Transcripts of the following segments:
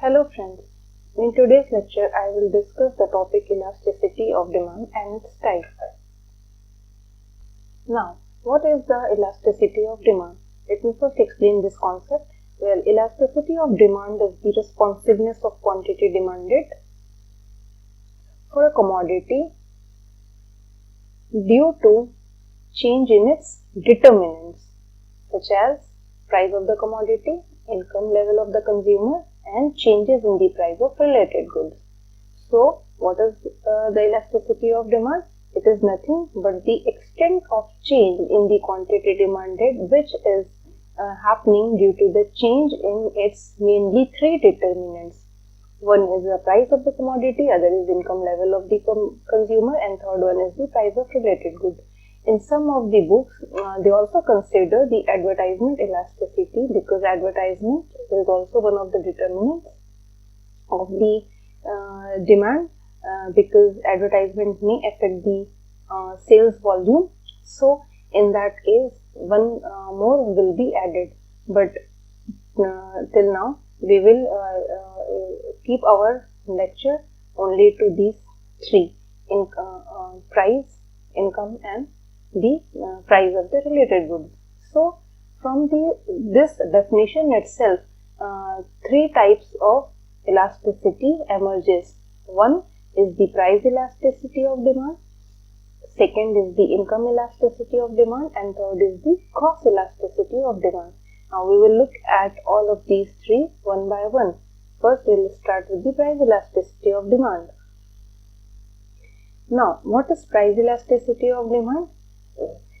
Hello friends, in today's lecture I will discuss the topic elasticity of demand and its types. Now, what is the elasticity of demand? Let me first explain this concept. Well, elasticity of demand is the responsiveness of quantity demanded for a commodity due to change in its determinants such as price of the commodity, income level of the consumer, and changes in the price of related goods. So, what is the elasticity of demand? It is nothing but the extent of change in the quantity demanded which is happening due to the change in its mainly three determinants. One is the price of the commodity, other is income level of the consumer, and third one is the price of related goods. In some of the books, they also consider the advertisement elasticity because advertisement is also one of the determinants of the demand because advertisement may affect the sales volume. So, in that case, one more will be added. But till now, we will keep our lecture only to these three: price, income, and the price of the related goods. So, from this definition itself, three types of elasticity emerges. One is the price elasticity of demand, second is the income elasticity of demand, and third is the cost elasticity of demand. Now, we will look at all of these three one by one. First, we will start with the price elasticity of demand. Now, what is price elasticity of demand?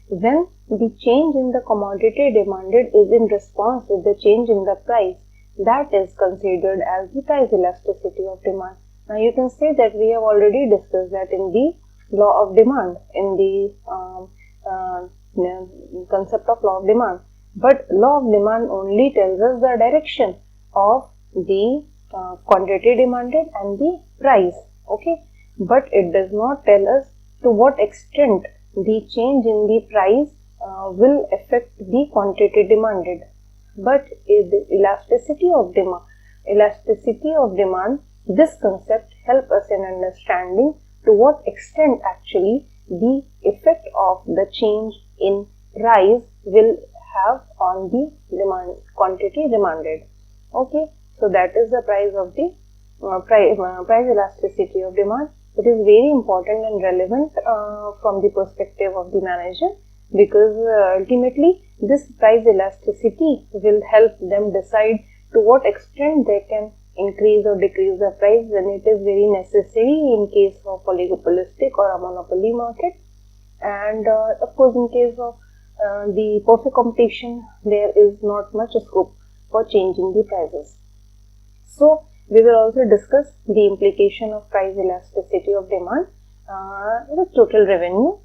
When the change in the commodity demanded is in response with the change in the price, that is considered as the price elasticity of demand. Now, you can say that we have already discussed that in the law of demand, in the concept of law of demand. But law of demand only tells us the direction of the quantity demanded and the price. Okay, but it does not tell us to what extent the change in the price will affect the quantity demanded. But the elasticity of demand, this concept helps us in understanding to what extent actually the effect of the change in price will have on the quantity demanded. Okay, so that is the price of the price elasticity of demand. It is very important and relevant from the perspective of the manager because ultimately this price elasticity will help them decide to what extent they can increase or decrease the price when it is very necessary in case of oligopolistic or a monopoly market, and of course in case of the perfect competition there is not much scope for changing the prices. So, we will also discuss the implication of price elasticity of demand with total revenue.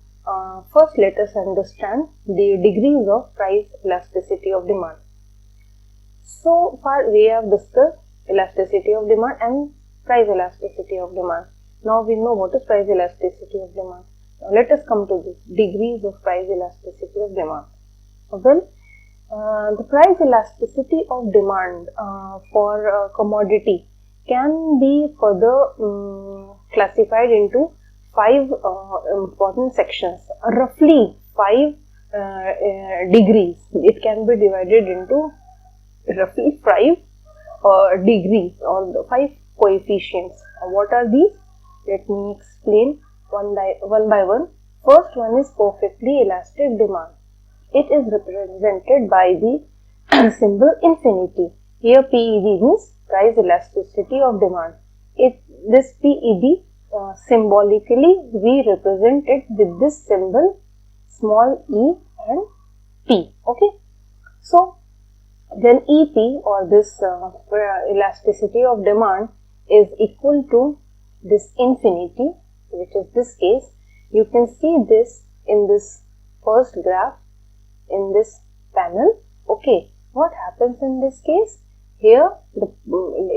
First, let us understand the degrees of price elasticity of demand. So far, we have discussed elasticity of demand and price elasticity of demand. Now, we know what is price elasticity of demand. Now, let us come to this degrees of price elasticity of demand. Well, the price elasticity of demand for a commodity can be further classified into five important sections, roughly 5 degrees. It can be divided into roughly 5 degrees or the 5 coefficients. What are these? Let me explain one by one. First one is perfectly elastic demand. It is represented by the symbol infinity. Here PED means price elasticity of demand. This PED symbolically we represent it with this symbol small e and p. Okay. So, then EP or this elasticity of demand is equal to this infinity, which is this case. You can see this in this first graph in this panel. Okay, what happens in this case? Here the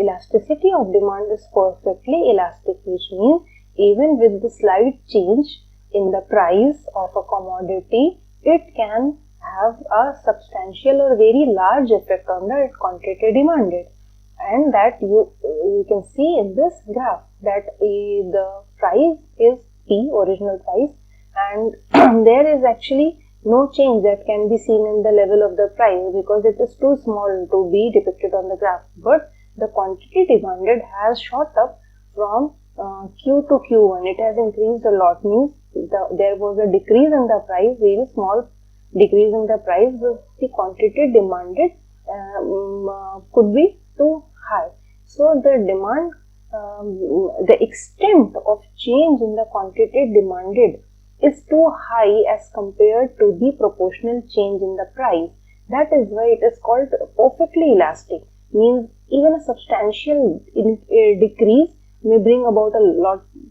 elasticity of demand is perfectly elastic, which means even with the slight change in the price of a commodity, it can have a substantial or very large effect on the quantity demanded. and that you can see in this graph that the price is P, original price, and there is actually no change that can be seen in the level of the price because it is too small to be depicted on the graph. But the quantity demanded has shot up from Q to Q1. It has increased a lot, means there was a decrease in the price, very small decrease in the price, but the quantity demanded could be too high. So the demand, the extent of change in the quantity demanded is too high as compared to the proportional change in the price. That is why it is called perfectly elastic. Means even a substantial decrease may bring about a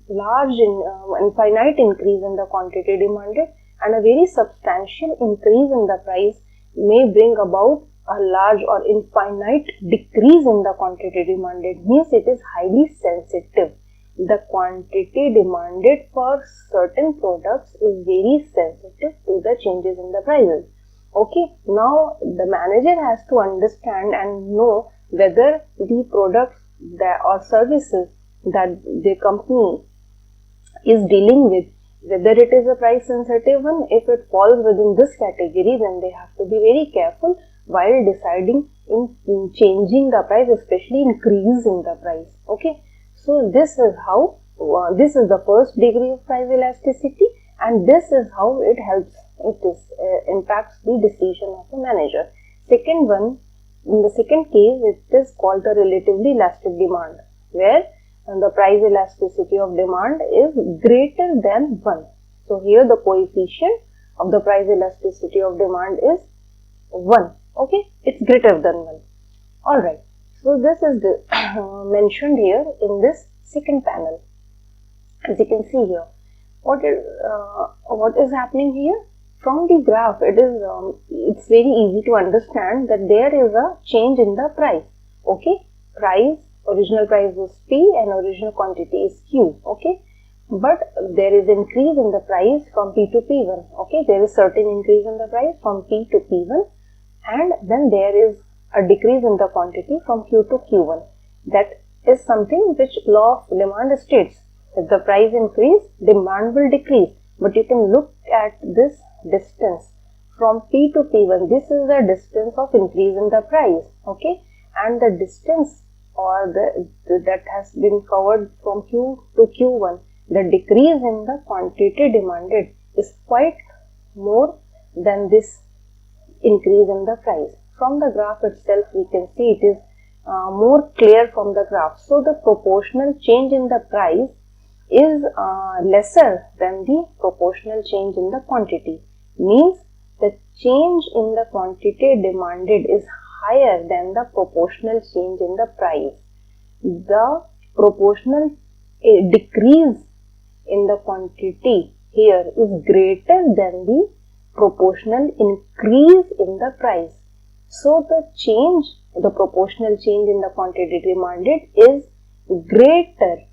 large infinite increase in the quantity demanded, and a very substantial increase in the price may bring about a large or infinite decrease in the quantity demanded. Means it is highly sensitive. The quantity demanded for certain products is very sensitive to the changes in the prices. Okay, now the manager has to understand and know whether the products or services that the company is dealing with, whether it is a price sensitive one. If it falls within this category, then they have to be very careful while deciding in changing the price, especially increasing the price. Okay, so this is how, this is the first degree of price elasticity, and this is how it helps, impacts the decision of the manager. Second one, in the second case, it is called the relatively elastic demand, where the price elasticity of demand is greater than 1. So here the coefficient of the price elasticity of demand is 1. Okay, it's greater than 1. Alright, so this is mentioned here in this second panel. As you can see here, what is happening here? From the graph, it's very easy to understand that there is a change in the price. Okay, price, original price was P and original quantity is Q. Okay, but there is increase in the price from P to P1. Okay, there is certain increase in the price from P to P1, and then there is a decrease in the quantity from Q to Q1. That is something which law of demand states. If the price increase, demand will decrease. But you can look at this distance from P to P1. This is the distance of increase in the price. Okay, and the distance or that has been covered from Q to Q1, the decrease in the quantity demanded is quite more than this increase in the price. From the graph itself, we can see it is more clear from the graph. So the proportional change in the price is lesser than the proportional change in the quantity. Means the change in the quantity demanded is higher than the proportional change in the price. The proportional decrease in the quantity here is greater than the proportional increase in the price. So the proportional change in the quantity demanded is greater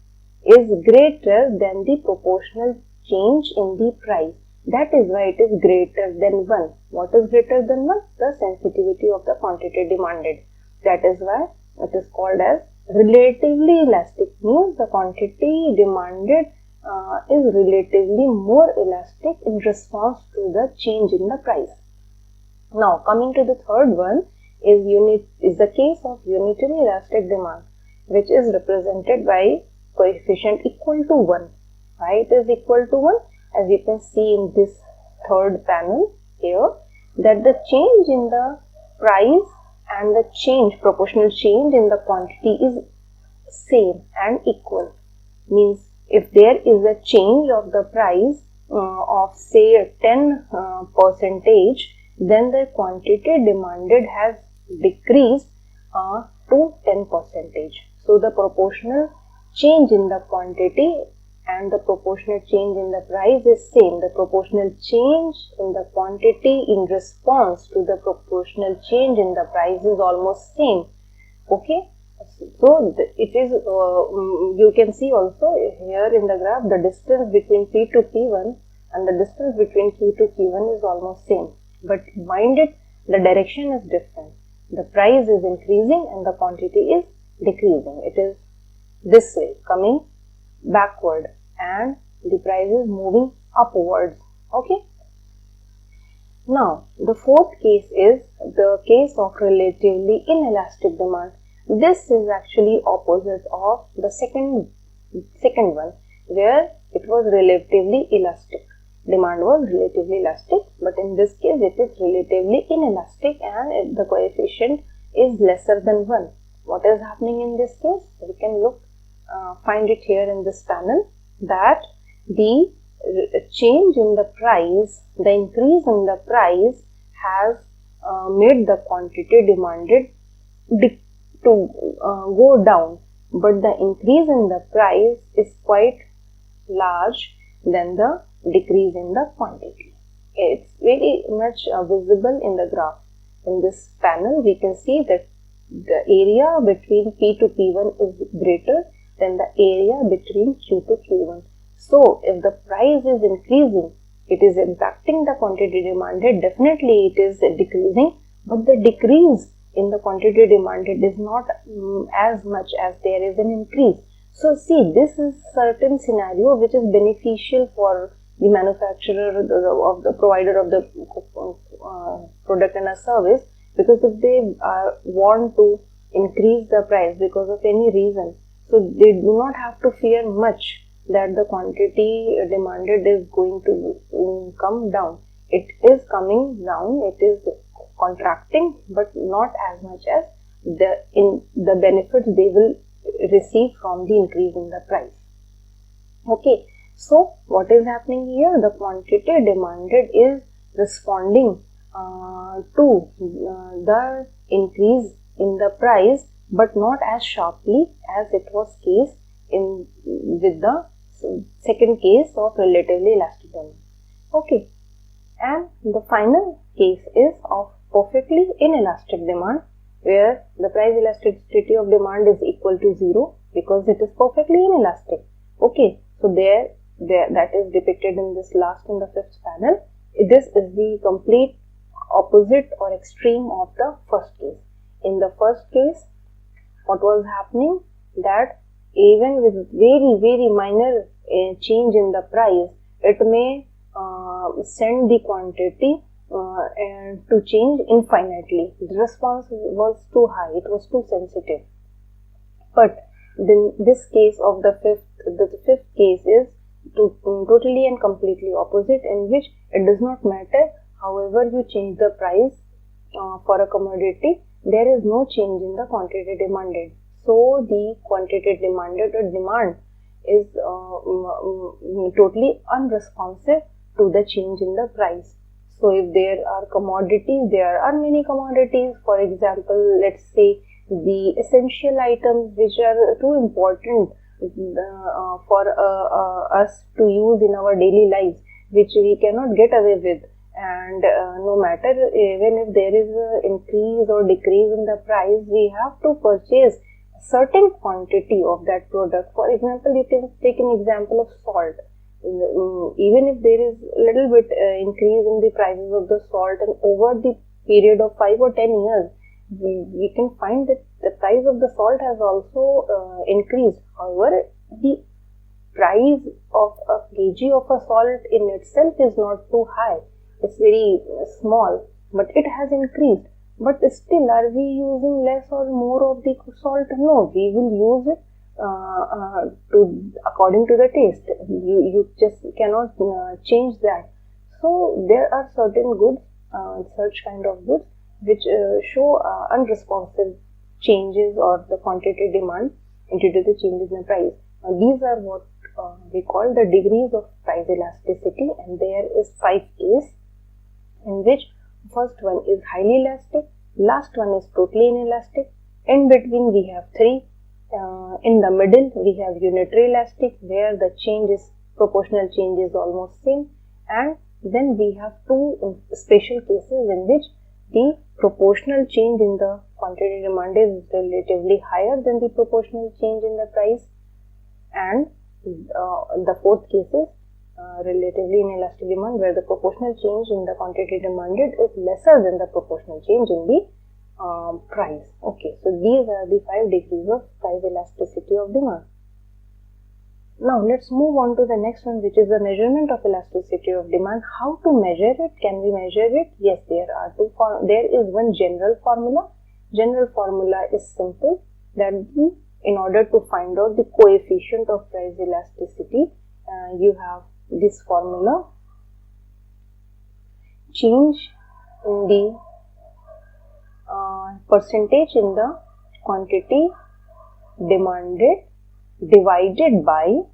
than the proportional change in the price. That is why it is greater than 1. What is greater than 1? The sensitivity of the quantity demanded. That is why it is called as relatively elastic. Means the quantity demanded is relatively more elastic in response to the change in the price. Now coming to the third one is the case of unitary elastic demand, which is represented by coefficient equal to 1. Why it is equal to 1? As you can see in this third panel here, that the change in the price and the proportional change in the quantity is same and equal. Means if there is a change of the price of say 10 percentage, then the quantity demanded has decreased to 10 percentage. So the proportional change in the quantity and the proportional change in the price is same. The proportional change in the quantity in response to the proportional change in the price is almost same. Okay, so it is you can see also here in the graph the distance between P to P1 and the distance between Q to Q1 is almost same, but mind it, the direction is different. The price is increasing and the quantity is decreasing. It is this way, coming backward, and the price is moving upwards. Okay. Now, the fourth case is the case of relatively inelastic demand. This is actually opposite of the second one, where it was relatively elastic. Demand was relatively elastic, but in this case it is relatively inelastic, and the coefficient is lesser than 1. What is happening in this case? We can find it here in this panel, that the change in the price, the increase in the price has made the quantity demanded to go down, but the increase in the price is quite large than the decrease in the quantity. It's very much visible in the graph. In this panel, we can see that the area between P to P1 is greater than the area between Q to Q1. So, if the price is increasing, it is impacting the quantity demanded. Definitely, it is decreasing, but the decrease in the quantity demanded is not as much as there is an increase. So, see, this is certain scenario which is beneficial for the manufacturer of the provider of the product and a service, because if they want to increase the price because of any reason, so they do not have to fear much that the quantity demanded is going to come down. It is coming down, it is contracting, but not as much as the benefits they will receive from the increase in the price. Okay, so what is happening here? The quantity demanded is responding to the increase in the price, but not as sharply as it was case with the second case of relatively elastic demand. Okay, and the final case is of perfectly inelastic demand, where the price elasticity of demand is equal to 0 because it is perfectly inelastic. Okay, so there that is depicted in this last and the fifth panel. This is the complete opposite or extreme of the first case. In the first case, what was happening, that even with very minor change in the price, it may send the quantity to change infinitely. The response was too high, it was too sensitive. But then this case of the fifth case is totally and completely opposite, in which it does not matter however you change the price for a commodity, there is no change in the quantity demanded. So the quantity demanded or demand is totally unresponsive to the change in the price. So if there are commodities, there are many commodities. For example, let's say the essential items which are too important for us to use in our daily lives, which we cannot get away with, and no matter even if there is an increase or decrease in the price, we have to purchase certain quantity of that product. For example, you can take an example of salt. Even if there is a little bit increase in the prices of the salt, and over the period of 5 or 10 years, we can find that the price of the salt has also increased. However, the price of a kg of a salt in itself is not too high. It's very small, but it has increased. But still, are we using less or more of the salt? No, we will use it according to the taste. You just cannot change that. So there are certain goods, such kind of goods, which show unresponsive changes or the quantity demand due to the changes in price. These are what we call the degrees of price elasticity, and there is 5 cases, in which first one is highly elastic, last one is totally inelastic, in between we have 3, in the middle we have unitary elastic, where the proportional change is almost same, and then we have 2 special cases in which the proportional change in the quantity demand is relatively higher than the proportional change in the price, and the fourth case is relatively inelastic demand, where the proportional change in the quantity demanded is lesser than the proportional change in the price. Okay, so these are the 5 degrees of price elasticity of demand. Now let's move on to the next one, which is the measurement of elasticity of demand. How to measure it? Can we measure it? Yes, there is one general formula. General formula is simple, that in order to find out the coefficient of price elasticity, you have this formula: change in the percentage in the quantity demanded divided by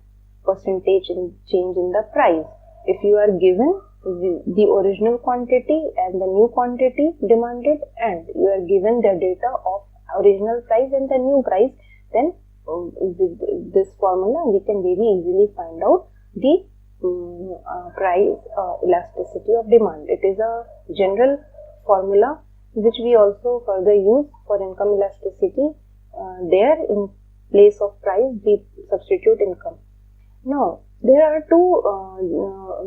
percentage in change in the price. If you are given the original quantity and the new quantity demanded, and you are given the data of original price and the new price, then with this formula we can very easily find out the price elasticity of demand. It is a general formula which we also further use for income elasticity. There, in place of price, we substitute income. Now, there are two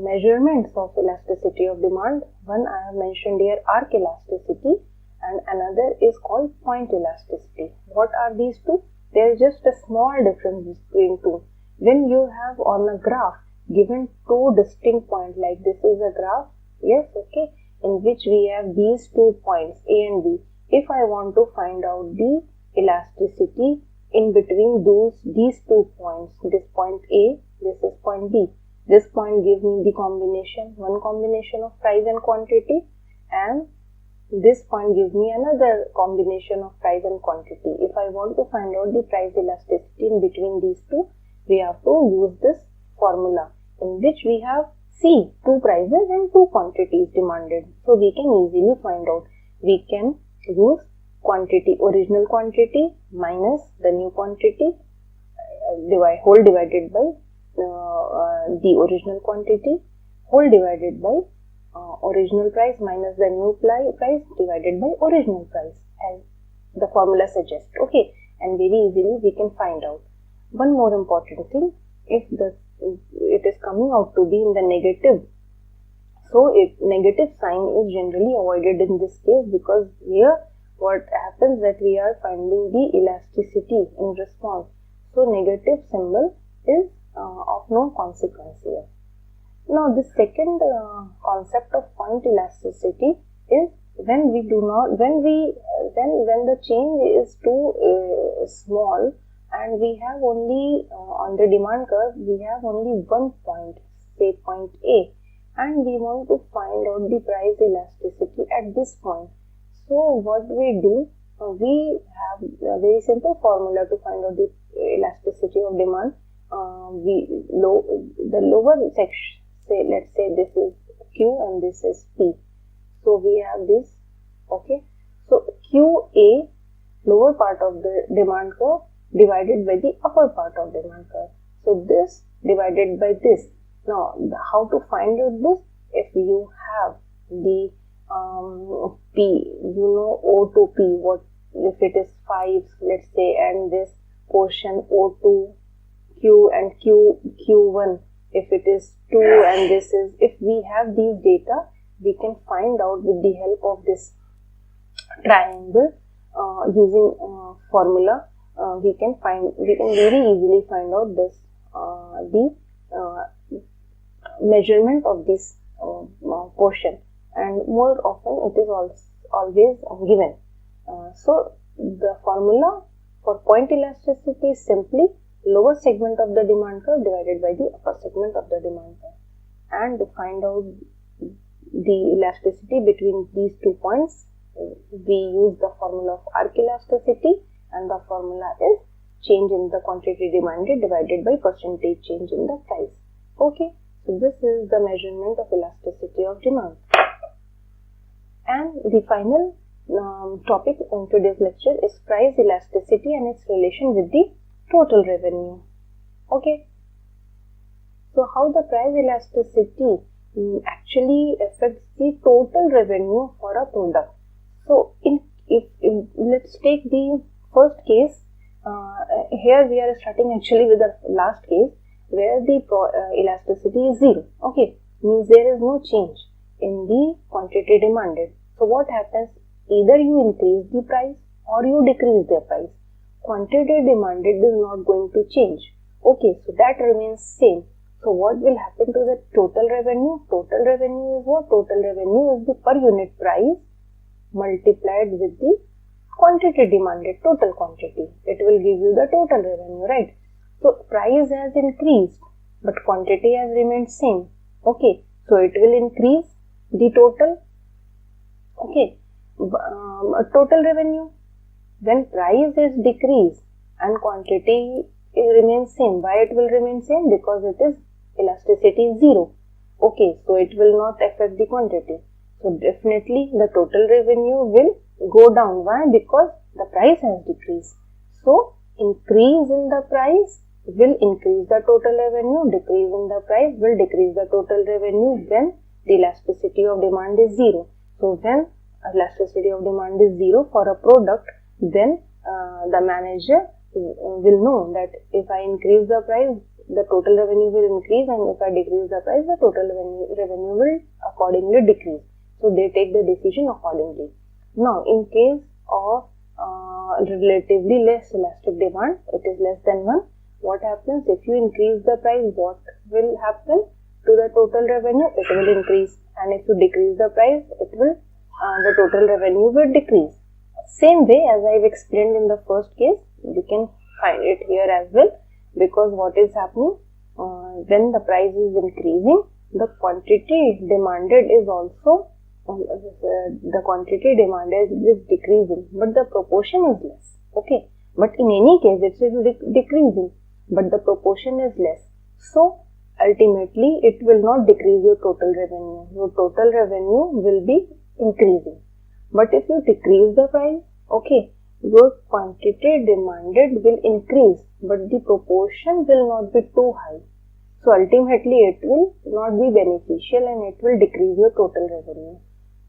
measurements of elasticity of demand. One I have mentioned here, arc elasticity, and another is called point elasticity. What are these two? There is just a small difference between two. When you have on a graph given two distinct points, like this is a graph, yes, okay, in which we have these 2 points A and B. If I want to find out the elasticity in between these 2 points, this point A, this is point B. This point gives me the one combination of price and quantity, and this point gives me another combination of price and quantity. If I want to find out the price elasticity in between these two, we have to use this formula, in which we have two prices and 2 quantities demanded. So we can easily find out. We can use original quantity minus the new quantity, whole divided by the original quantity, whole divided by original price minus the new price divided by original price, as the formula suggests. Okay, and very easily we can find out. One more important thing, if it is coming out to be in the negative, so negative sign is generally avoided in this case, because here what happens that we are finding the elasticity in response. So negative symbol is of no consequence here. Now the second concept of point elasticity is when the change is too small, and we have only on the demand curve we have only one point, say point A, and we want to find out the price elasticity at this point. So what we do, we have a very simple formula to find out the elasticity of demand. The lower section, let's say this is Q and this is P. So we have this, okay. So QA, lower part of the demand curve, divided by the upper part of demand curve. So this divided by this. Now, how to find out this? If you have the P, O to P, what if it is 5, let's say, and this portion O2, Q and Q1, if it is 2 and this is, if we have these data, we can find out with the help of this triangle using formula. We can very easily find out this the measurement of this portion, and more often it is always given. So the formula for point elasticity is simply lower segment of the demand curve divided by the upper segment of the demand curve. And to find out the elasticity between these 2 points, we use the formula of arc elasticity, and the formula is change in the quantity demanded divided by percentage change in the price. Okay, so this is the measurement of elasticity of demand. And the final topic in today's lecture is price elasticity and its relation with the total revenue. Okay, so how the price elasticity actually affects the total revenue for a product. So let's take the first case. Here we are starting actually with the last case, where the elasticity is 0. Okay, means there is no change in the quantity demanded. So what happens Either you increase the price or you decrease the price. Quantity demanded is not going to change. Okay, so that remains same. So what will happen to the total revenue? Total revenue is what? Total revenue is the per unit price multiplied with the quantity demanded, total quantity. It will give you the total revenue, right? So price has increased, but quantity has remained same. Okay, so it will increase the total. Okay, total revenue. When price is decreased and quantity remains same, why it will remain same? Because it is elasticity is 0. Okay, so it will not affect the quantity. So definitely the total revenue will go down. Why? Because the price has decreased. So increase in the price will increase the total revenue, decrease in the price will decrease the total revenue when the elasticity of demand is 0. So when elasticity of demand is 0 for a product, then the manager will know that if I increase the price, the total revenue will increase, and if I decrease the price, the total revenue will accordingly decrease. So they take the decision accordingly. Now, in case of relatively less elastic demand, it is less than 1. What happens if you increase the price? What will happen to the total revenue? It will increase, and if you decrease the price, it will the total revenue will decrease. Same way as I've explained in the first case, you can find it here as well, because what is happening when the price is increasing, the quantity demanded is also the quantity demanded is decreasing, but the proportion is less. Okay, but in any case it is decreasing, but the proportion is less. So ultimately it will not decrease your total revenue. Your total revenue will be increasing. But if you decrease the price, okay, your quantity demanded will increase, but the proportion will not be too high. So ultimately it will not be beneficial and it will decrease your total revenue.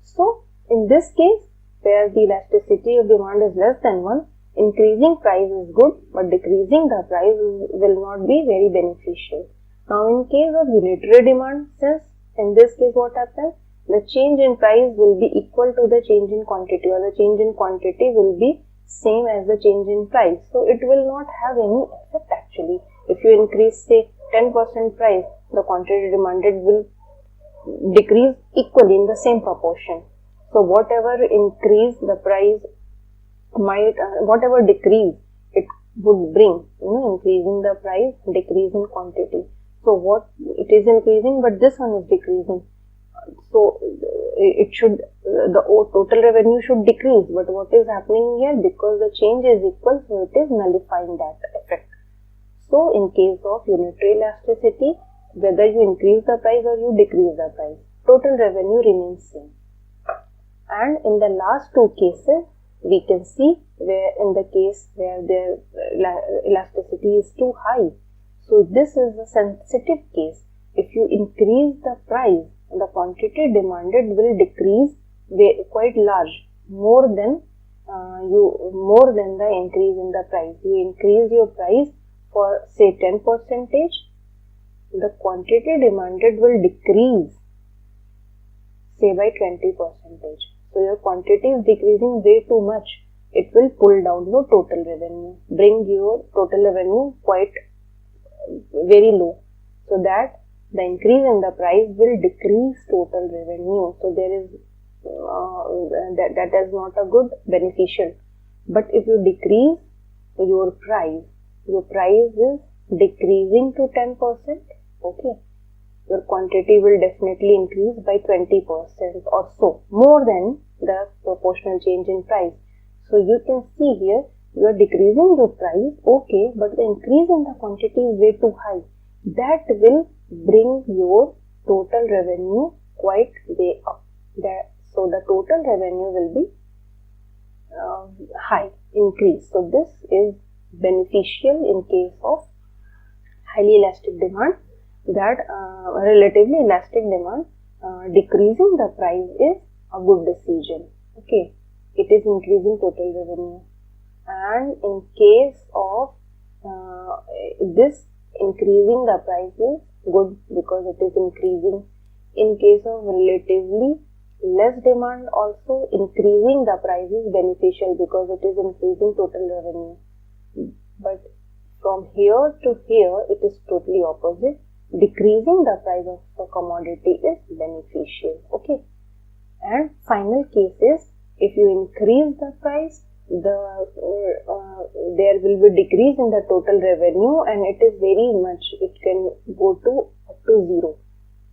So in this case, where the elasticity of demand is less than 1, increasing price is good, but decreasing the price will not be very beneficial. Now in case of unitary demand, since in this case what happens? The change in price will be equal to the change in quantity, or the change in quantity will be same as the change in price. So it will not have any effect actually. If you increase say 10% price, the quantity demanded will decrease equally in the same proportion. So whatever increase the price might, whatever decrease it would bring, increasing the price, decrease in quantity. So what it is increasing, but this one is decreasing. So it should, the total revenue should decrease, but what is happening here? Because the change is equal, so it is nullifying that effect. So in case of unitary elasticity, whether you increase the price or you decrease the price, total revenue remains same. And in the last two cases, we can see where in the case where the elasticity is too high. So this is a sensitive case. If you increase the price, the quantity demanded will decrease quite large, more than the increase in the price. You increase your price for say 10%, the quantity demanded will decrease say by 20%. So your quantity is decreasing way too much. It will pull down your total revenue, bring your total revenue quite very low, so that the increase in the price will decrease total revenue. So there is that is not a good beneficial. But if you decrease your price is decreasing to 10%, okay, your quantity will definitely increase by 20% or so, more than the proportional change in price. So you can see here, you are decreasing your price, okay, but the increase in the quantity is way too high. That will bring your total revenue quite way up. So the total revenue will be high, increase. So this is beneficial in case of highly elastic demand, that relatively elastic demand, decreasing the price is a good decision. Okay, it is increasing total revenue. And in case of this, increasing the price is good because it is increasing. In case of relatively less demand also, increasing the price is beneficial because it is increasing total revenue. But from here to here, it is totally opposite. Decreasing the price of a commodity is beneficial. Okay. And final case is, if you increase the price, there will be decrease in the total revenue, and it is very much, it can go to up to 0.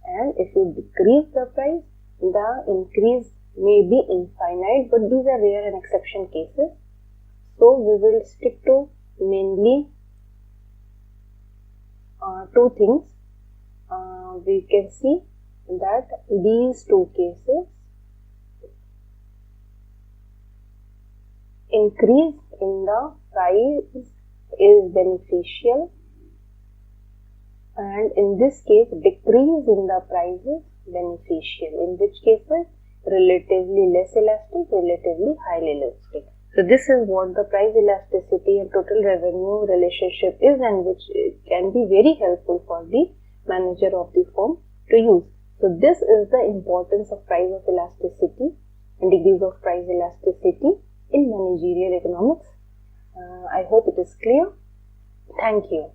And if you decrease the price, the increase may be infinite, but these are rare and exception cases. So we will stick to mainly two things. We can see that these two cases, increase in the price is beneficial, and in this case decrease in the price is beneficial, in which cases relatively less elastic, relatively highly elastic. So this is what the price elasticity and total revenue relationship is, and which can be very helpful for the manager of the firm to use. So this is the importance of price of elasticity and degrees of price elasticity in managerial economics. I hope it is clear. Thank you.